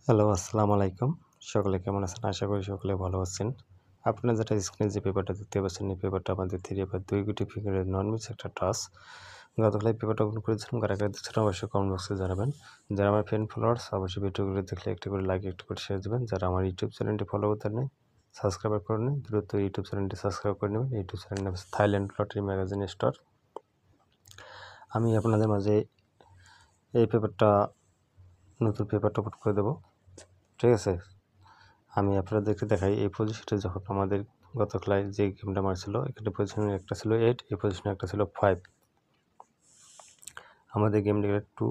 Hello, আসসালামু আলাইকুম। সকলে কেমন আছেন? আশা করি সকলে ভালো আছেন। আপনারা যেটা স্ক্রিনে যে পেপারটা দেখতে পাচ্ছেন, এই পেপারটা আমাদের 3 বা 2 গুটি ফিগারের নন-মিস একটা টাস্ক। গতকাল এই পেপারটা ওপেন করেছিলাম। কারা কারা দেখছেন অবশ্যই কমেন্ট বক্সে জানাবেন। যারা আমার ফ্রেন্ড ফলোয়ার্স অবশ্যই ভিডিওগুলো দেখলে একটা করে লাইক, একটা করে শেয়ার দিবেন। যারা আমার ইউটিউব চ্যানেলটি ফলো করতে নেই, সাবস্ক্রাইব করে নিন। দ্রুত ইউটিউব চ্যানেলটি সাবস্ক্রাইব করে নেবেন। ইউটিউব চ্যানেল নাম থাইল্যান্ড লটারি ম্যাগাজিন স্টোর। আমি আপনাদের মাঝে এই পেপারটা নতুন পেপারটা ওপেন করে দেবো। ঠিক আছে? আমি আপনাদেরকে দেখাই এই পজিশনটা যখন আমাদের গত খেলায় যে গেমটা মারছিল, এখানে পজিশনে একটা ছিল 8, এই পজিশনে একটা ছিল 5। আমাদের গেম ডিক্লেয়ার 2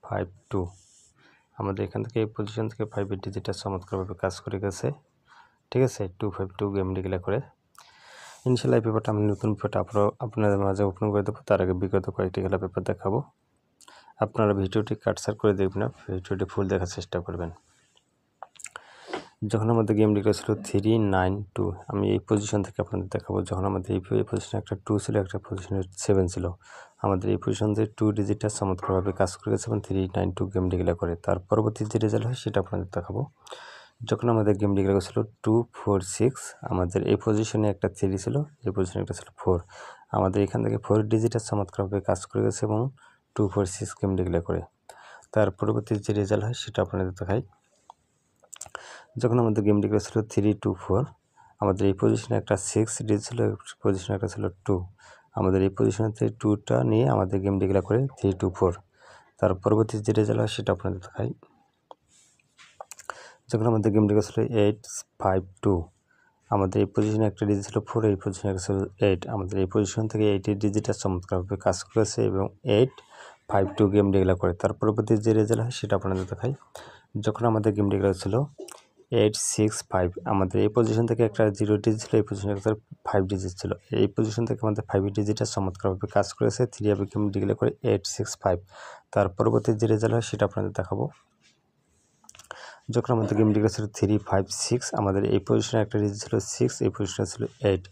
5 2। আমাদের এখান থেকে এই পজিশন থেকে 5 এর ডিজিটটা চমৎকারভাবে কাজ করে গেছে। ঠিক আছে, 2 5 2 গেম ডিক্লেয়ার করে ইনশাআল্লাহ এই পেপারটা আমি নতুন পেপারটা আপনাদের মাঝে ওপেন করে দেবো। তার আগে বিগত কয়েকটি খেলা পেপার দেখাবো। আপনারা ভিডিওটি কাটছাট করে দেখবেন না, ভিডিওটি ফুল দেখার চেষ্টা করবেন। যখন আমাদের গেম ডিক্লেয়ার ছিল 3 9 2, আমি এই পজিশন থেকে আপনাদের দেখাবো। যখন আমাদের এই পজিশনে একটা 2 ছিল, একটা পজিশনে 7 ছিল, আমাদের এই পজিশন থেকে 2 ডিজিটটা চমৎকারভাবে কাজ করে গেছে এবং 3 9 2 গেম ডিক্লেয়ার করে। তার পরবর্তী যে রেজাল্ট হয় সেটা আপনাদের দেখাবো। যখন আমাদের গেম ডিক্লেয়ার ছিল 2 4 6, আমাদের এই পজিশনে একটা 3 ছিল, এই পজিশনে একটা ছিল 4। আমাদের এখান থেকে 4 ডিজিটটা চমৎকারভাবে কাজ করে গেছে এবং 2 4 6 গেম ডিক্লেয়ার করে। তার পরবর্তী যে রেজাল্ট হয় সেটা আপনাদের দেখাই। যখন আমাদের গেম ডিক্লেয়ার ছিল 3 2 4, আমাদের এই পজিশনে একটা 6 ডিজিট ছিল, পজিশনে একটা ছিল 2। আমাদের এই পজিশনে 2টা নিয়ে আমাদের গেম ডিক্লেয়ার করে 3 2 4। তার পরবর্তী যে রেজাল্ট হয় সেটা আপনাদের দেখাই। যখন আমাদের গেম ডিক্লেয়ার ছিল 8 5 2, আমাদের এই পজিশনে একটা ডিজিট ছিল 4, এই পজিশনে একটা ছিল 8। আমাদের এই পজিশন থেকে 8 এর ডিজিটটা চমৎকারভাবে কাজ করেছে এবং 8 5 2 গেম ডিক্লেয়ার করে। তার পরবর্তী যে রেজাল্ট হয় সেটা আপনাদের দেখাই। যখন আমাদের গেম ডিক্লেয়ার ছিল 8 6 5, আমাদের এই পজিশন থেকে একটা 0 ডিজিট ছিল, এই পজিশনে একটা 5 ডিজিট ছিল, এই পজিশন থেকে আমাদের 5 ডিজিটটা চমৎকারভাবে কাজ করেছে। 3 হবে গেম ডিক্লেয়ার করে 8 6 5। তার পরবর্তী যে রেজাল্ট হয় সেটা আপনাদের দেখাবো। যখন আমাদের গেম ডিক্লেয়ার ছিল 3 5 6, আমাদের এই পজিশনে একটা ডিজিট ছিল 6, এই পজিশনে ছিল 8।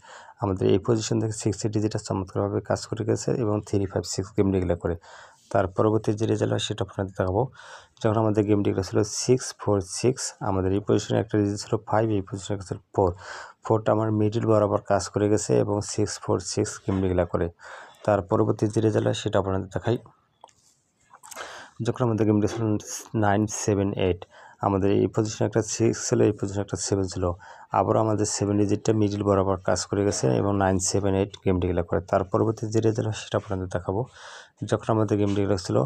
আমাদের এই পজিশন থেকে 6 এর ডিজিটটা চমৎকারভাবে কাজ করে গেছে এবং 3 5 6 গেম ডিক্লেয়ার করে। তার পরবর্তী যে রেজাল্ট হয় সেটা আপনাদের দেখাবো। যখন আমাদের গেম ডিক্লেয়ার ছিল 6 4 6, আমাদের এই পজিশনে একটা ডিজিট ছিল 5, এই পজিশনে একটা ছিল 4। 4টা আমার মিডল বরাবর কাজ করে গেছে এবং 6 4 6 গেম ডিক্লেয়ার করে। তার পরবর্তী যে রেজাল্ট হয় সেটা আপনাদের দেখাই। যখন আমাদের গেম ডিক্লেয়ার ছিল 9 7 8, আমাদের এই পজিশনে একটা 6 ছিল, এই পজিশনে একটা 7 ছিল, আবারও আমাদের 7 ডিজিটটা মিডল বরাবর কাজ করে গেছে এবং 9 7 8 গেম ডিক্লেয়ার করে। তার পরবর্তী যে রেজাল্ট হয় সেটা আপনাদের দেখাবো। যখন আমাদের গেম ডিক্লেয়ার ছিল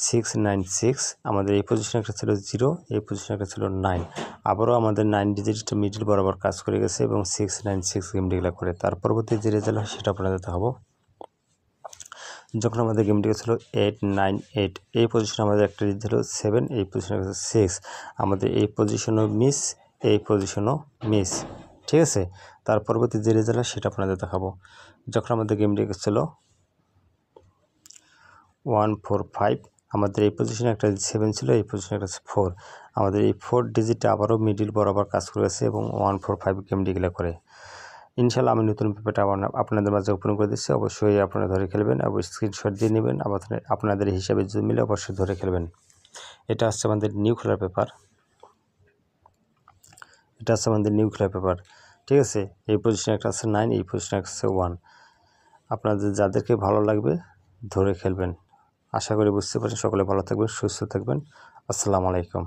6 9 6, আমাদের এই পজিশনে একটা ছিল 0, এই পজিশনে একটা ছিল 9, আবারও আমাদের 9 ডিজিটটা মিডল বরাবর কাজ করে গেছে এবং 6 9 6 গেম ডিক্লেয়ার করে। তার পরবর্তী যে রেজাল্ট হয় সেটা আপনাদের দেখাবো। যখন আমাদের গেম ডিক্লেয়ার ছিল 8 9 8, এই পজিশনে আমাদের একটা ডিজিট ছিল 7, এই পজিশনে একটা 6, আমাদের এই পজিশনও মিস, এই পজিশনও মিস। ঠিক আছে, তার পরবর্তী যে রেজাল্ট হয় সেটা আপনাদের দেখাবো। যখন আমাদের গেম ডিক্লেয়ার ছিল 1 4 5, আমাদের এই পজিশনে একটা 7 ছিল, এই পজিশনে একটা 4, আমাদের এই 4 ডিজিটটা আবারও মিডিল বরাবর কাজ করেছে এবং 1 4 5 গেম ডিক্লেয়ার করে। ইনশাআল্লাহ আমি নতুন পেপারটা আপনাদের মাঝে ওপেন করে দিচ্ছি। অবশ্যই আপনারা ধরে খেলবেন, অবশ্যই স্ক্রিনশট দিয়ে নেবেন, আপনাদের হিসাবে যদি মিলে অবশ্যই ধরে খেলবেন। এটা হচ্ছে আমাদের নিউ খেলার পেপার, এটা হচ্ছে আমাদের নিউ খেলার পেপার। ঠিক আছে, এই পজিশনে একটা আছে 9, এই পজিশনে একটা আছে 1। আপনাদের যাদেরকে ভালো লাগবে ধরে খেলবেন। আশা করি বুঝতে পারেন। সকলে ভালো থাকবেন, সুস্থ থাকবেন। আসসালামু আলাইকুম।